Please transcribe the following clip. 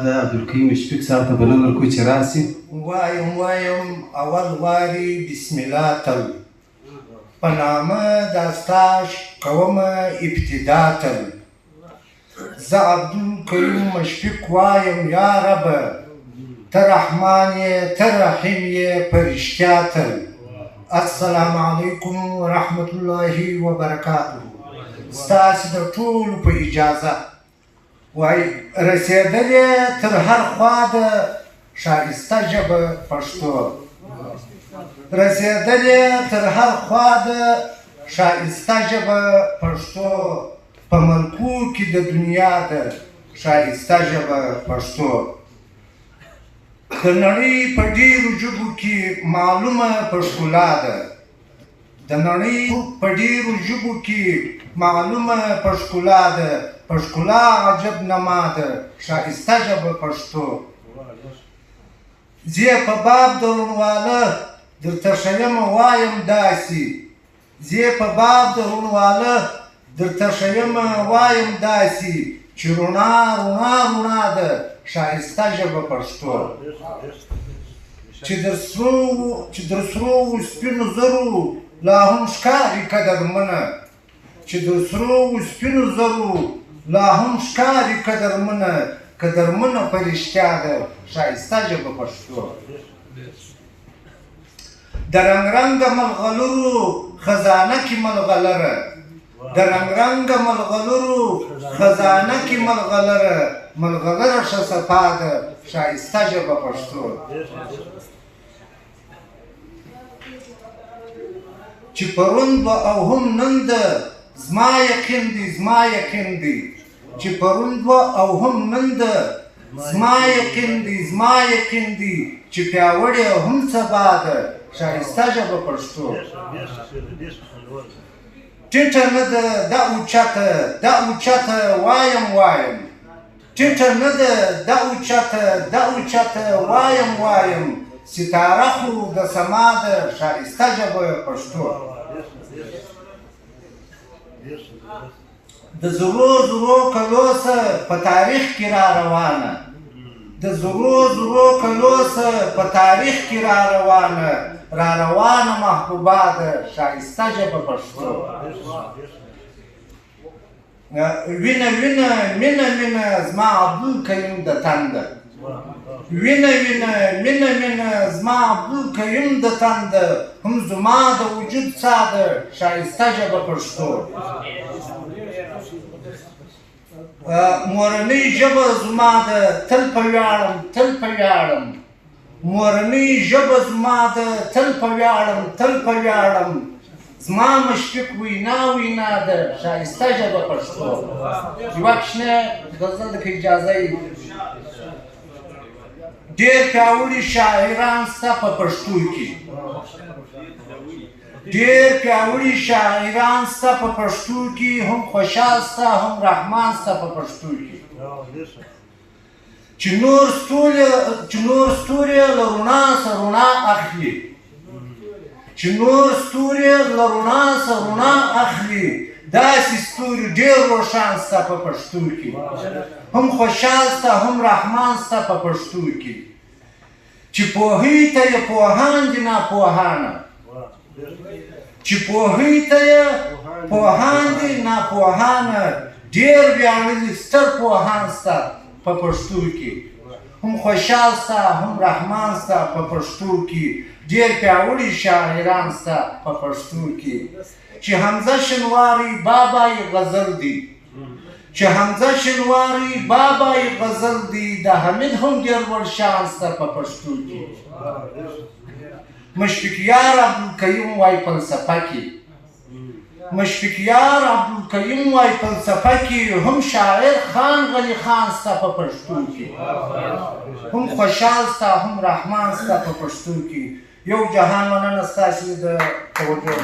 دا عبدالکریم شفیق صاحب ته بلنه ورکوي چې راشي. وایم اول واري بسم الله تل په نامه د استاش کوم ابتدا تل زه عبدالکریم مشفق وایم یا رب ته رحمان یې ته رحیم یې په رښتیا تل. السلام علیکم ورحمت الله وبرکاته. ستاسې د ټولو په اجازه وای رسېدلې تر هر خوا د ښایسته ژبه پښتو، رسېدلې تر هر خوا د ښایسته ژبه پښتو، په ملکو کې د دنیا د ښایسته ژبه پښتو. د نړۍ په ډېرو ژبو کې معلومه په ښکلا ده، د نړۍ په ډېرو ژبو کې معلومه په ښکلا ده، په ښکلا عجب نما ده ښایسته ژبه پښتو. زه په باب د روڼواله درته ښیم وایم داسې، زه په باب د روڼواله درته ښیم وایم داسې چې رڼا رڼا رڼا ده ښایسته ژبه پښتو. چې در سرو سپینو زرو لا هم ښکاري قدرمنه، چې در سرو سپینو زرو لا هم ښکاري قدرمنه په رښتیا ده ښایسته ژبه پښتو. د رنګرنګه ملغلرو خزانه کې ملغلره، د رنګرنګه ملغلرو خزانه کې ملغلره ښه صفا ده ښایسته ژبه پښتو. چې پرون به او هم نن ده زما یقین دی زما یقین دی، چې پرون به او هم نن ده زما یقین دی زما یقین دی، چې پیاوړې هم سبا ده ښایسته ژبه پښتو. ټیټه نه ده دا اوچته وایم ټیټه نه ده دا اوچته وایم ستاره خو د سما ده ښایسته ژبه پښتو. د زرو کلو څه په تاریخ کې را روانه، د زرو کلو څه په تاریخ کې را روانه محبوبه ده ښایسته ژبه پښتو. وینه وینه مینه مینه زما عبدالکریم د تنده، وینه وینه مینه مینه زما عبدالکریم د تنده، هم زما د وجود ساه ده ښایسته ژبه پښتو. مورنۍ ژبه زما ده تل په ویاړم، مورنۍ ژبه زما ده تل په ویاړم، زما مشفق وینا ده ښایسته ژبه پښتو. یوه کوچنۍ غزل ده که اجازه یې. ډېر پیاوړي شاعران سته په پښتو کې، ډېر پیاوړي شاعران سته په پښتو کې، هم خوشحال سته هم رحمان سته په پښتو کې. چې نور ستوري له رڼا سره رڼا اخلي، چې نور ستوري له رڼا سره رڼا اخلي، داسې ستوري ډېر روښان سته په پښتو کې، هم خوشحال سته هم رحمان سته په پښتو کې. چې پوهۍ ته یې پوهان دي ناپوهانه، چې پوهۍ ته یې پوهان دي ناپوهانه، ډېر ویاړلي ستر پوهان سته په پښتو کې، هم خوشحال سته هم رحمان سته په پښتو کې، ډېر پیاوړي شاعران سته په پښتو کې. چې حمزه شینواري بابا یې غزل دی، چې حمزه شینواري بابا یې غزل دی، د حمید هم ډېر لوړ شان سته په پښتو کې. مشفق یار عبدالکریم وای فلسفه کې، مشفق یار عبدالکریم وای فلسفه کې، هم شاعر خان غني خان سته په پښتو کې، هم خوشحال سته هم رحمان سته په پښتو کې. یو جهان مننه ستاسې د توجه